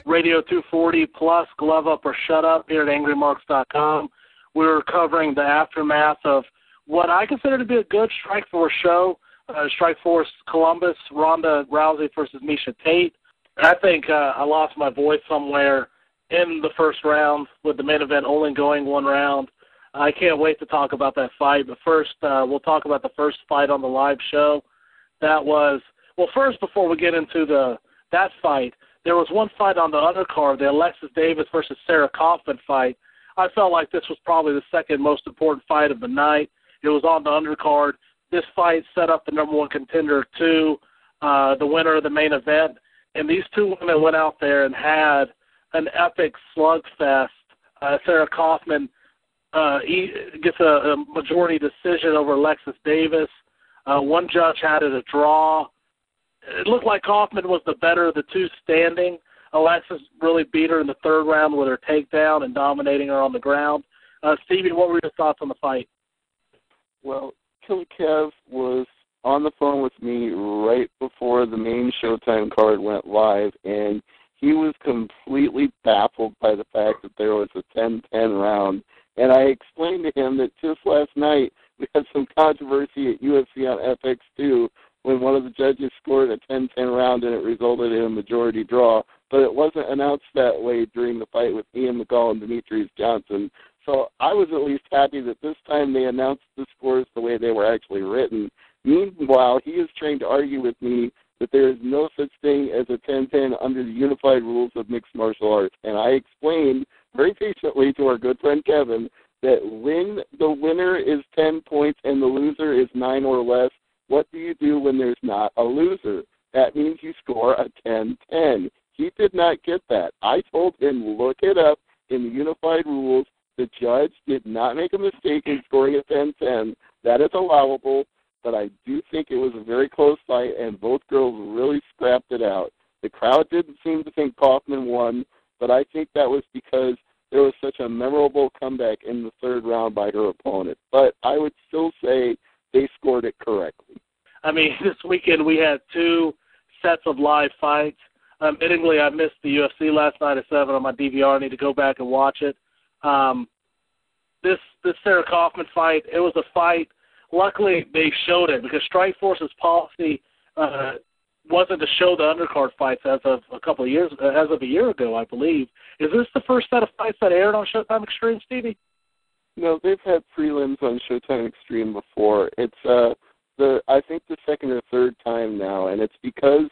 Radio 240 plus Glove Up or Shut Up here at AngryMarks.com. We're covering the aftermath of what I consider to be a good Strikeforce show, Strikeforce Columbus, Ronda Rousey versus Miesha Tate. I think I lost my voice somewhere in the first round with the main event only going one round. I can't wait to talk about that fight, but first we'll talk about the first fight on the live show. That was, well, first before we get into that fight, there was one fight on the undercard, the Alexis Davis versus Sarah Kaufman fight. I felt like this was probably the second most important fight of the night. It was on the undercard. This fight set up the number one contender to the winner of the main event. And these two women went out there and had an epic slugfest. Sarah Kaufman gets a majority decision over Alexis Davis. One judge had it a draw. It looked like Kaufman was the better of the two standing. Alexis really beat her in the third round with her takedown and dominating her on the ground. Stevie, what were your thoughts on the fight? Well, Killer Kev was on the phone with me right before the main Showtime card went live, and he was completely baffled by the fact that there was a 10-10 round. And I explained to him that just last night we had some controversy at UFC on FX2 when one of the judges scored a 10-10 round and it resulted in a majority draw. But it wasn't announced that way during the fight with Ian McCall and Demetrius Johnson. So I was at least happy that this time they announced the scores the way they were actually written. Meanwhile, he is trying to argue with me that there is no such thing as a 10-10 under the unified rules of mixed martial arts. And I explained very patiently to our good friend Kevin that when the winner is 10 points and the loser is 9 or less, what do you do when there's not a loser? That means you score a 10-10. He did not get that. I told him, look it up in the unified rules. The judge did not make a mistake in scoring a 10-10. That is allowable, but I do think it was a very close fight, and both girls really scrapped it out. The crowd didn't seem to think Kaufman won, but I think that was because there was such a memorable comeback in the third round by her opponent. But I would still say they scored it correctly. I mean, this weekend we had two sets of live fights. Admittingly, I missed the UFC last night at 7 on my DVR. I need to go back and watch it. This Sarah Kaufman fight, it was a fight. Luckily, they showed it because Strikeforce's policy wasn't to show the undercard fights as of a year ago, I believe. Is this the first set of fights that aired on Showtime Extreme, Stevie? No, they've had prelims on Showtime Extreme before. It's I think the second or third time now, and it's because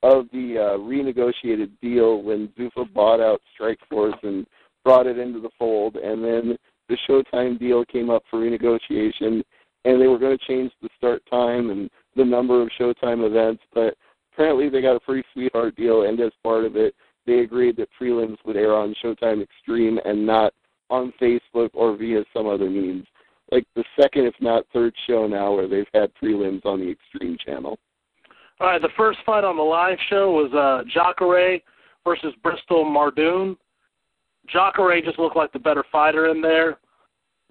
of the renegotiated deal when Zuffa bought out Strikeforce and brought it into the fold, and then the Showtime deal came up for renegotiation, and they were going to change the start time and the number of Showtime events, but apparently they got a pretty sweetheart deal, and as part of it, they agreed that prelims would air on Showtime Extreme and not on Facebook or via some other means. Like the second, if not third show now where they've had prelims on the Extreme channel. All right, the first fight on the live show was Jacare versus Bristol Marunde. Jacare just looked like the better fighter in there.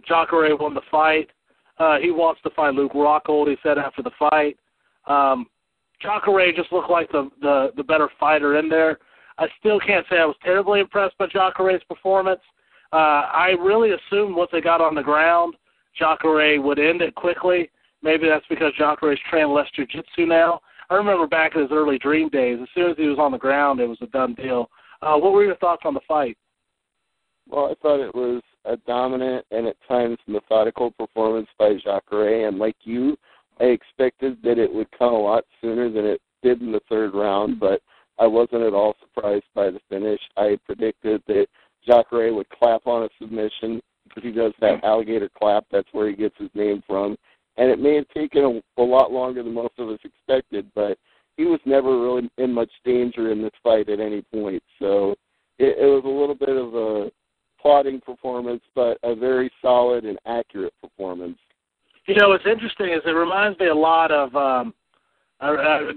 Jacare won the fight. He wants to fight Luke Rockhold, he said after the fight. Jacare just looked like the better fighter in there. I still can't say I was terribly impressed by Jacare's performance. I really assumed once they got on the ground, Jacare would end it quickly. Maybe that's because Jacare's trained less jiu-jitsu now. I remember back in his early Dream days, as soon as he was on the ground, it was a done deal. What were your thoughts on the fight? Well, I thought it was a dominant and at times methodical performance by Jacare, and like you, I expected that it would come a lot sooner than it did in the third round, but I wasn't at all surprised by the finish. I predicted that Jacare would clap on a submission because he does that alligator clap. That's where he gets his name from. And it may have taken a lot longer than most of us expected, but he was never really in much danger in this fight at any point. So it was a little bit of a plodding performance, but a very solid and accurate performance. You know, what's interesting is it reminds me a lot of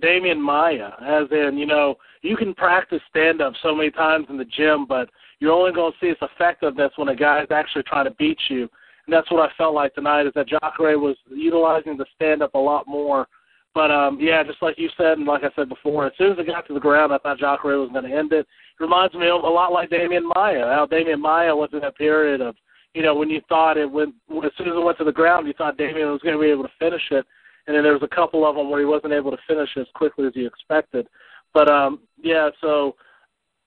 Damian Maia, as in, you know, you can practice stand-up so many times in the gym, but you're only going to see its effectiveness when a guy is actually trying to beat you. And that's what I felt like tonight, is that Jacare was utilizing the stand-up a lot more. But, yeah, just like you said and like I said before, as soon as it got to the ground, I thought Jacare was going to end it. It reminds me a lot like Damian Maia, how Damian Maia was in that period of, you know, when you thought it went, as soon as it went to the ground, you thought Damian was going to be able to finish it. And then there was a couple of them where he wasn't able to finish as quickly as you expected. But, yeah, so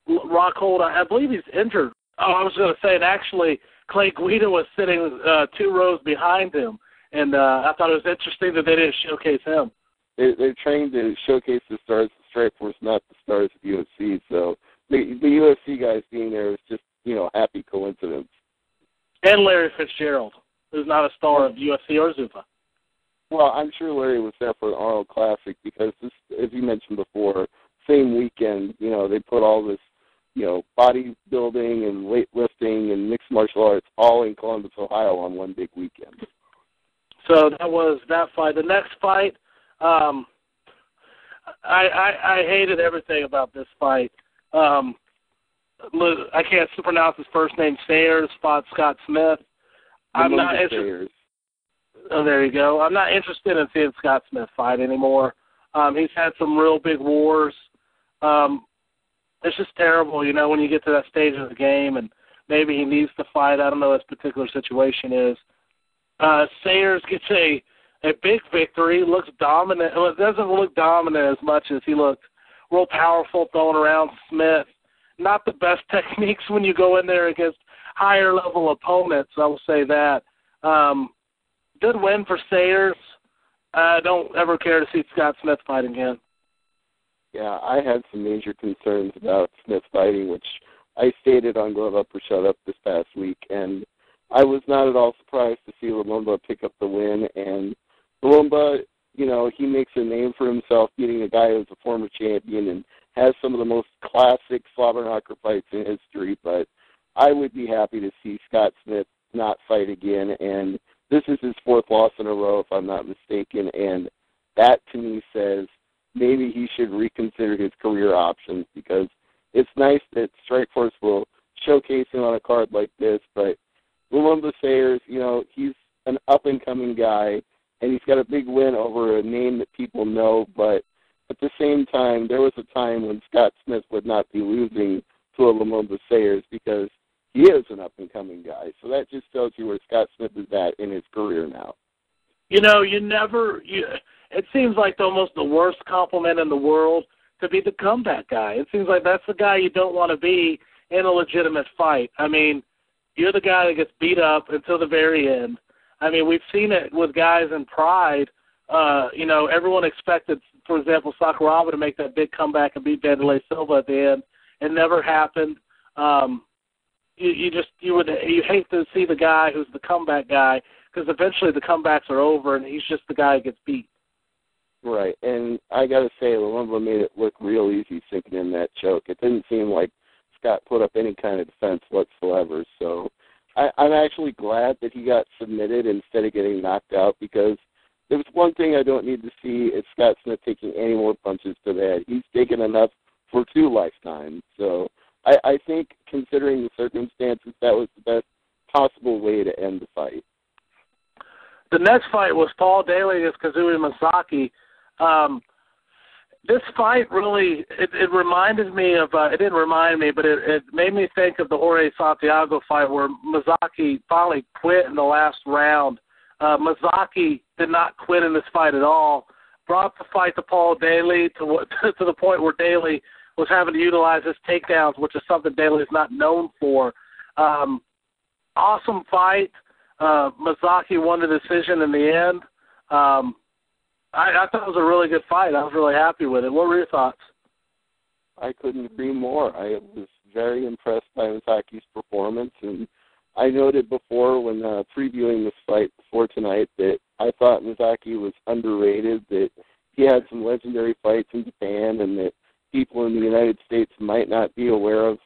Rockhold, I believe he's injured. Oh, I was going to say, and actually, Clay Guida was sitting 2 rows behind him. And I thought it was interesting that they didn't showcase him. They're trying to showcase the stars of Strikeforce, not the stars of UFC. So the UFC guys being there is just, you know, happy coincidence. And Larry Fitzgerald, who's not a star of UFC or Zuffa. Well, I'm sure Larry was there for the Arnold Classic because, this, as you mentioned before, same weekend, you know, they put all this, you know, bodybuilding and weightlifting and mixed martial arts all in Columbus, Ohio on one big weekend. So that was that fight. The next fight, I hated everything about this fight. I can't pronounce his first name. Sayers fought Scott Smith. I'm not interested. Oh, there you go. I'm not interested in seeing Scott Smith fight anymore. He's had some real big wars. It's just terrible, you know, when you get to that stage of the game and maybe he needs to fight. I don't know what his particular situation is. Sayers gets a big victory, looks dominant. Well, it doesn't look dominant as much as he looked real powerful throwing around Smith. Not the best techniques when you go in there against higher-level opponents, I will say that. Good win for Sayers. I don't ever care to see Scott Smith fight again. Yeah, I had some major concerns about Smith fighting, which I stated on Glove Up or Shut Up this past week, and I was not at all surprised to see Lumumba pick up the win. And Lumumba, you know, he makes a name for himself beating a guy who's a former champion and has some of the most classic slobber-knocker fights in history, but I would be happy to see Scott Smith not fight again, and this is his 4th loss in a row, if I'm not mistaken, and that to me says maybe he should reconsider his career options, because it's nice that Strikeforce will showcase him on a card like this, but Lumumba Sayers, you know, he's an up-and-coming guy, and he's got a big win over a name that people know, but at the same time, there was a time when Scott Smith would not be losing to a Lumumba Sayers because he is an up-and-coming guy. So that just tells you where Scott Smith is at in his career now. You know, it seems like almost the worst compliment in the world to be the comeback guy. It seems like that's the guy you don't want to be in a legitimate fight. I mean, you're the guy that gets beat up until the very end. I mean, we've seen it with guys in Pride. You know, everyone expected, for example, Sakuraba to make that big comeback and beat Vanderlei Silva at the end. It never happened. You hate to see the guy who's the comeback guy, because eventually the comebacks are over and he's just the guy who gets beat. Right, and I got to say, Lumumba made it look real easy sinking in that choke. It didn't seem like Scott put up any kind of defense whatsoever. So I'm actually glad that he got submitted instead of getting knocked out, because there's one thing I don't need to see is Scott Smith taking any more punches to the head. He's taken enough for 2 lifetimes. So I think, considering the circumstances, that was the best possible way to end the fight. The next fight was Paul Daley against Kazumi Masaki. This fight really, it reminded me of, it didn't remind me, but it made me think of the Jorge Santiago fight where Masaki finally quit in the last round. Masaki did not quit in this fight at all, brought the fight to Paul Daley to the point where Daley was having to utilize his takedowns, which is something Daley is not known for. Awesome fight. Masaki won the decision in the end. I thought it was a really good fight. I was really happy with it. What were your thoughts? I couldn't agree more. I was very impressed by Masaki's performance, and I noted before when previewing this fight before tonight that I thought Masaki was underrated, that he had some legendary fights in Japan, and that people in the United States might not be aware of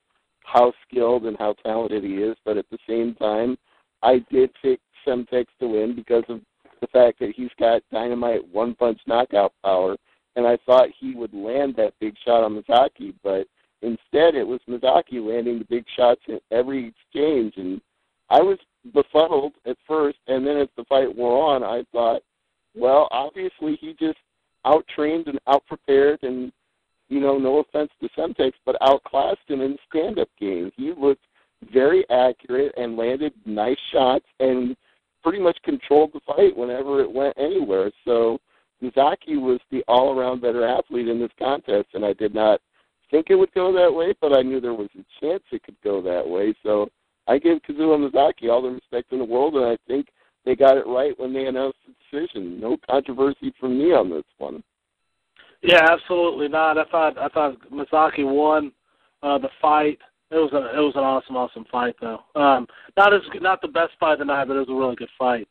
how skilled and how talented he is, but at the same time, I did pick Semtex to win because of the fact that he's got dynamite one-punch knockout power, and I thought he would land that big shot on Masaki, but instead it was Masaki landing the big shots in every exchange, and I was befuddled at first, and then as the fight wore on, I thought, well, obviously he just out-trained and out-prepared and, no offense to Semtex, but outclassed him in the stand-up game. He looked very accurate and landed nice shots and pretty much controlled the fight whenever it went anywhere. So Masaki was the all-around better athlete in this contest, and I did not think it would go that way, but I knew there was a chance it could go that way. So I give Kazuya Masaki all the respect in the world, and I think they got it right when they announced the decision. No controversy from me on this one. Yeah, absolutely not. I thought Masaki won the fight. It was an awesome fight though. Not the best fight of the night, but it was a really good fight.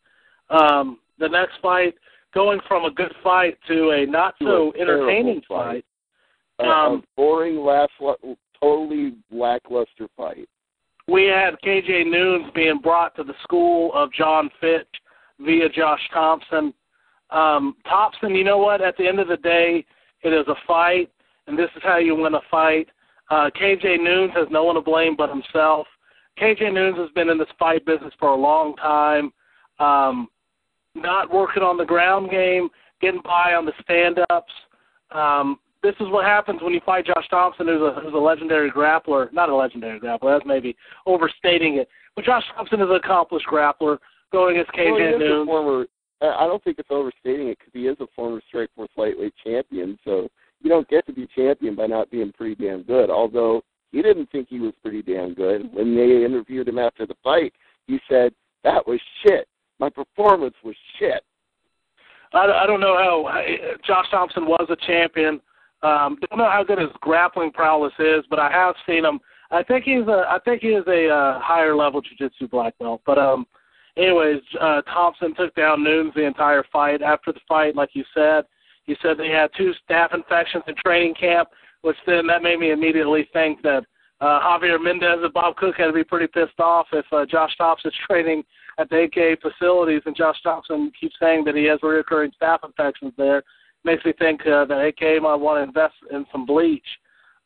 The next fight, going from a good fight to a not so entertaining fight. A boring, totally lackluster fight. We had KJ Noons being brought to the school of John Fitch via Josh Thompson. Thompson, you know what? At the end of the day, it is a fight, and this is how you win a fight. KJ Noons has no one to blame but himself. KJ Noons has been in this fight business for a long time, not working on the ground game, getting by on the stand-ups. This is what happens when you fight Josh Thompson, who's a legendary grappler. Not a legendary grappler, that's maybe overstating it. But Josh Thompson is an accomplished grappler going against KJ Noons. I don't think it's overstating it because he is a former Strikeforce lightweight champion, so you don't get to be champion by not being pretty damn good, although he didn't think he was pretty damn good. When they interviewed him after the fight, he said, "That was shit. My performance was shit." I don't know how Josh Thompson was a champion. Don't know how good his grappling prowess is, but I have seen him. I think he is a higher level jiu-jitsu black belt. But anyways, Thompson took down Noons the entire fight. After the fight, like you said they had 2 staph infections in training camp, which then that made me immediately think that Javier Mendez and Bob Cook had to be pretty pissed off if Josh Thompson's training at the AK facilities, and Josh Thompson keeps saying that he has recurring staph infections there. Makes me think that AK might want to invest in some bleach.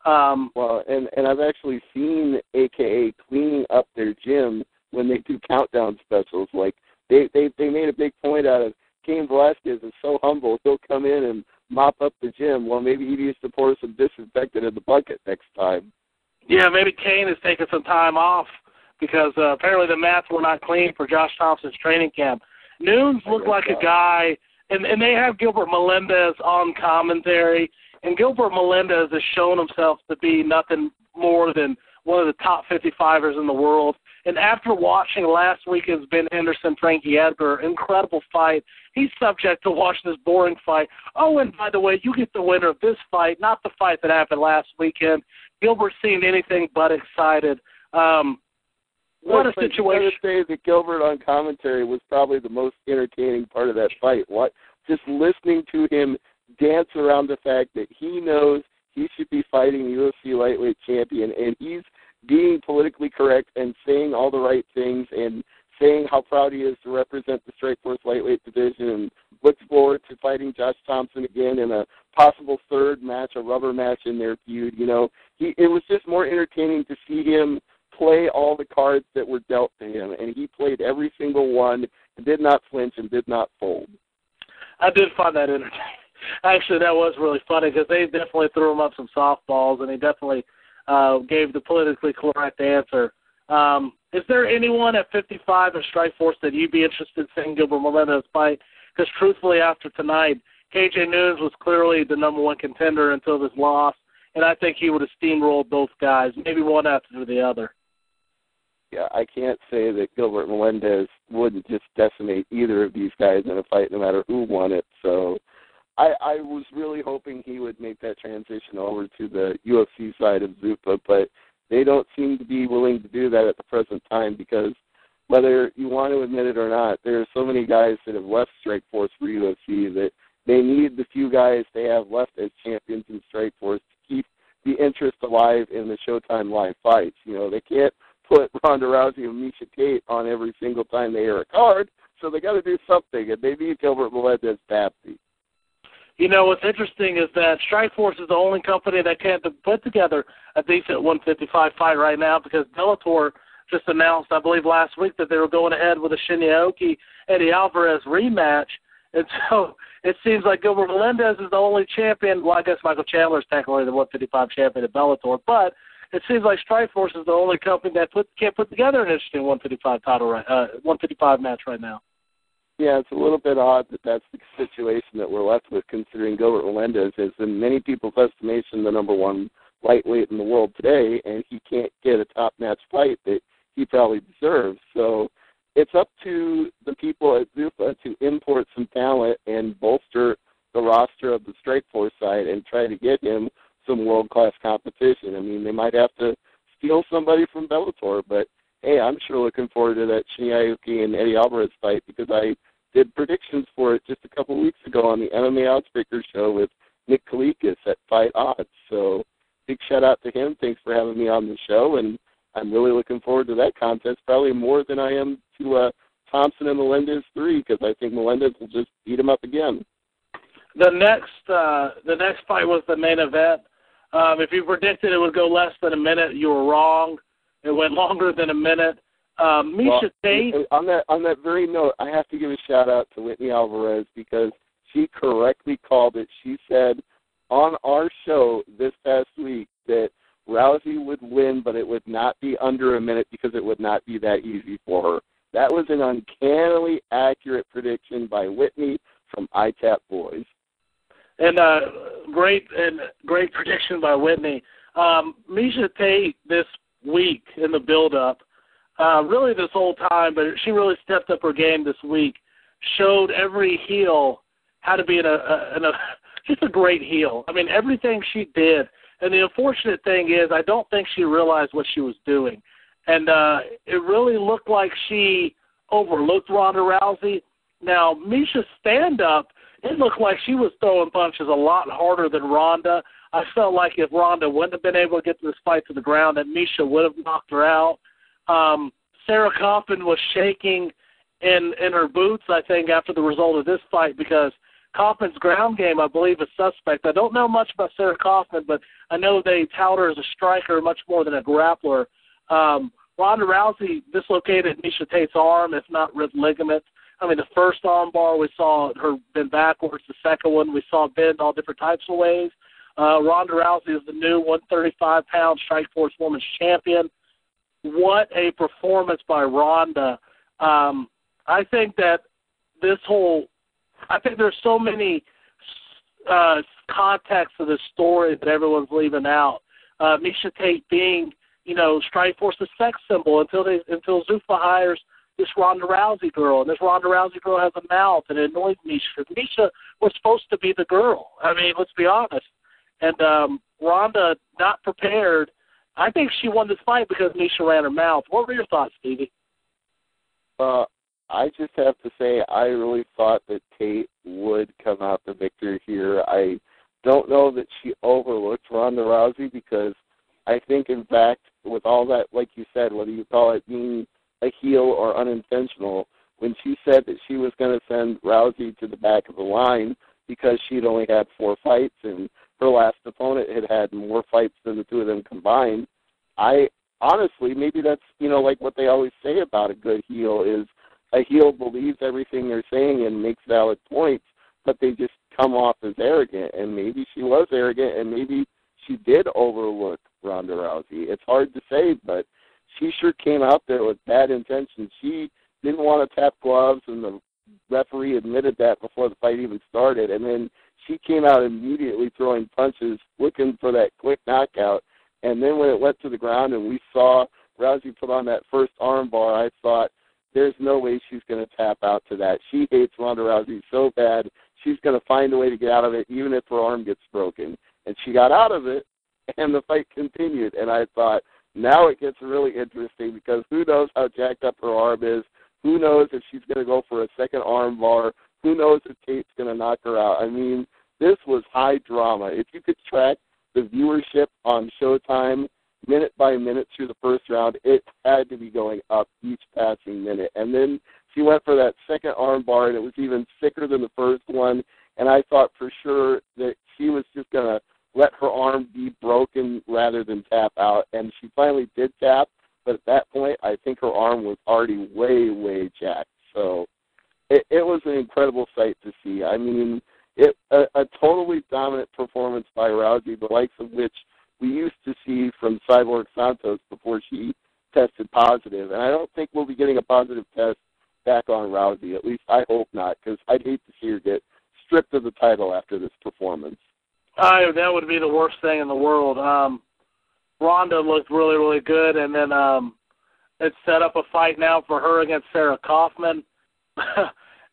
Well, and I've actually seen AKA cleaning up their gym when they do countdown specials. Like they made a big point out of Cain Velasquez is so humble, he'll come in and mop up the gym. Well, maybe he needs to pour some disinfectant in the bucket next time. Yeah, maybe Cain is taking some time off because apparently the mats were not clean for Josh Thompson's training camp. Noons looked like a guy, and they have Gilbert Melendez on commentary, and Gilbert Melendez has shown himself to be nothing more than one of the top 55ers in the world. And after watching last weekend's Ben Henderson, Frankie Edgar, incredible fight, he's subject to watch this boring fight. Oh, and by the way, you get the winner of this fight, not the fight that happened last weekend. Gilbert seemed anything but excited. What a situation. I would say that Gilbert on commentary was probably the most entertaining part of that fight. Just listening to him dance around the fact that he knows he should be fighting the UFC lightweight champion, and he's being politically correct and saying all the right things and saying how proud he is to represent the Strikeforce lightweight division and looks forward to fighting Josh Thompson again in a possible third match, a rubber match in their feud. It was just more entertaining to see him play all the cards that were dealt to him, and he played every single one and did not flinch and did not fold. I did find that entertaining. Actually, that was really funny because they definitely threw him up some softballs, and he definitely gave the politically correct answer. Is there anyone at 55 in Strikeforce that you'd be interested in seeing Gilbert Melendez fight? Because truthfully, after tonight, KJ Noons was clearly the number one contender until this loss, and I think he would have steamrolled both guys, maybe one after the other. Yeah, I can't say that Gilbert Melendez wouldn't just decimate either of these guys in a fight, no matter who won it. So I was really hoping he would make that transition over to the UFC side of Zuffa, but they don't seem to be willing to do that at the present time because whether you want to admit it or not, there are so many guys that have left Strikeforce for UFC that they need the few guys they have left as champions in Strikeforce to keep the interest alive in the Showtime live fights. They can't put Ronda Rousey and Miesha Tate on every single time they air a card, so they got to do something, and they need Gilbert Melendez badly. What's interesting is that Strikeforce is the only company that can't put together a decent 155 fight right now because Bellator just announced, I believe last week, that they were going ahead with a Shinya Aoki Eddie Alvarez rematch. And so it seems like Gilbert Melendez is the only champion. Well, I guess Michael Chandler is technically the 155 champion at Bellator, but it seems like Strikeforce is the only company that can't put together an interesting 155 match right now. Yeah, it's a little bit odd that that's the situation that we're left with, considering Gilbert Melendez is, in many people's estimation, the number one lightweight in the world today, and he can't get a top-notch fight that he probably deserves. So it's up to the people at Zuffa to import some talent and bolster the roster of the Strikeforce side and try to get him some world-class competition. I mean, they might have to steal somebody from Bellator, but, hey, I'm sure looking forward to that Shinya Aoki and Eddie Alvarez fight because I did predictions for it just a couple of weeks ago on the MMA Outspeaker show with Nick Kalikas at Fight Odds. So big shout-out to him. Thanks for having me on the show, and I'm really looking forward to that contest, probably more than I am to Thompson and Melendez 3, because I think Melendez will just beat him up again. The next fight was the main event. If you predicted it would go less than a minute, you were wrong. It went longer than a minute. Miesha Tate. On that very note, I have to give a shout-out to Whitney Alvarez because she correctly called it. She said on our show this past week that Rousey would win, but it would not be under a minute because it would not be that easy for her. That was an uncannily accurate prediction by Whitney from ITAP Boys. And great prediction by Whitney. Miesha Tate this week in the build-up, really this whole time, but she really stepped up her game this week, showed every heel how to be just a great heel. I mean, everything she did. And the unfortunate thing is I don't think she realized what she was doing. And it really looked like she overlooked Ronda Rousey. Now, Miesha's stand-up, it looked like she was throwing punches a lot harder than Ronda. I felt like if Ronda wouldn't have been able to get this fight to the ground, that Miesha would have knocked her out. Sarah Kaufman was shaking in her boots, I think, after the result of this fight because Kaufman's ground game, I believe, is suspect. I don't know much about Sarah Kaufman, but I know they tout her as a striker much more than a grappler. Ronda Rousey dislocated Miesha Tate's arm, if not ripped ligament. I mean, the first arm bar, we saw her bend backwards. The second one, we saw bend all different types of ways. Ronda Rousey is the new 135-pound Strikeforce Women's Champion. What a performance by Ronda. I think that I think there's so many contexts to this story that everyone's leaving out. Miesha Tate being, Strikeforce's sex symbol until Zuffa hires this Ronda Rousey girl, and this Ronda Rousey girl has a mouth, and it annoys Miesha. Miesha was supposed to be the girl. I mean, let's be honest. And Ronda, not prepared. I think she won this fight because Miesha ran her mouth. What were your thoughts, Stevie? I just have to say I really thought that Tate would come out the victor here. I don't know that she overlooked Ronda Rousey because I think, in fact, with all that, like you said, whether you call it being a heel or unintentional, when she said that she was going to send Rousey to the back of the line because she'd only had 4 fights and her last opponent had more fights than the two of them combined, I honestly, maybe that's, like what they always say about a good heel is a heel believes everything they're saying and makes valid points, but they just come off as arrogant. And maybe she was arrogant, and maybe she did overlook Ronda Rousey. It's hard to say, but she sure came out there with bad intentions. She didn't want to tap gloves, and the referee admitted that before the fight even started. And then she came out immediately throwing punches, looking for that quick knockout. And then when it went to the ground and we saw Rousey put on that first arm bar, I thought, there's no way she's going to tap out to that. She hates Ronda Rousey so bad, she's going to find a way to get out of it, even if her arm gets broken. And she got out of it, and the fight continued. And I thought, now it gets really interesting because who knows how jacked up her arm is. Who knows if she's going to go for a second arm bar. Who knows if Tate's going to knock her out. I mean, this was high drama. If you could track the viewership on Showtime minute by minute through the first round, it had to be going up each passing minute. And then she went for that second arm bar, and it was even sicker than the first one. And I thought for sure that she was just going to let her arm be broken rather than tap out. And she finally did tap, but at that point, I think her arm was already way, way jacked. So it was an incredible sight to see. I mean, a totally dominant performance by Rousey, the likes of which we used to see from Cyborg Santos before she tested positive. And I don't think we'll be getting a positive test back on Rousey. At least I hope not, because I'd hate to see her get stripped of the title after this performance. That would be the worst thing in the world. Ronda looked really, really good, and then it's set up a fight now for her against Sarah Kaufman.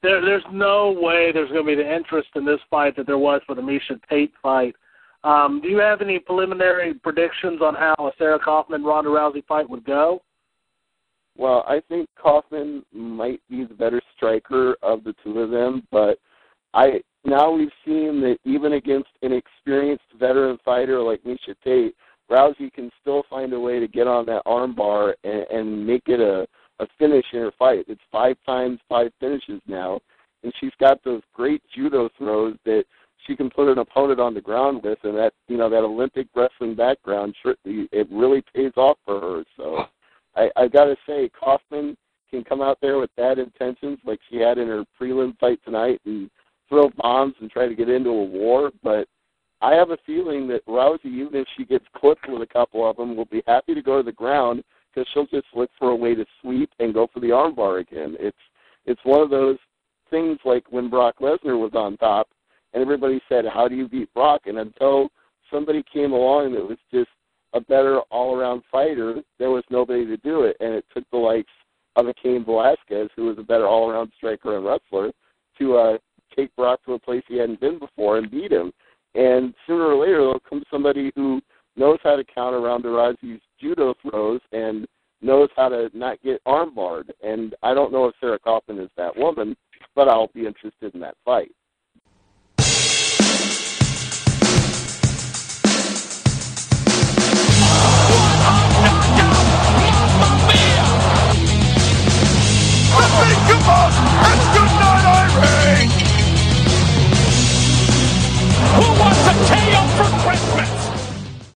There's no way there's going to be the interest in this fight that there was for the Miesha Tate fight. Do you have any preliminary predictions on how a Sarah Kaufman-Ronda Rousey fight would go? Well, I think Kaufman might be the better striker of the two of them, but now we've seen that even against an experienced veteran fighter like Miesha Tate, Rousey can still find a way to get on that arm bar and make it a finish in her fight. It's 5 times 5 finishes now, and she's got those great judo throws that she can put an opponent on the ground with, and that Olympic wrestling background, it really pays off for her. So I got to say, Kaufman can come out there with bad intentions like she had in her prelim fight tonight and throw bombs and try to get into a war, but I have a feeling that Rousey, even if she gets clipped with a couple of them, will be happy to go to the ground because she'll just look for a way to sweep and go for the armbar again. It's one of those things like when Brock Lesnar was on top and everybody said, how do you beat Brock? And until somebody came along that was just a better all-around fighter, there was nobody to do it. And it took the likes of a Cain Velasquez, who was a better all-around striker and wrestler, to take Brock to a place he hadn't been before and beat him. And sooner or later, there'll come somebody who knows how to counter Ronda Rousey's judo throws and knows how to not get armbarred. And I don't know if Sarah Kaufman is that woman, but I'll be interested in that fight.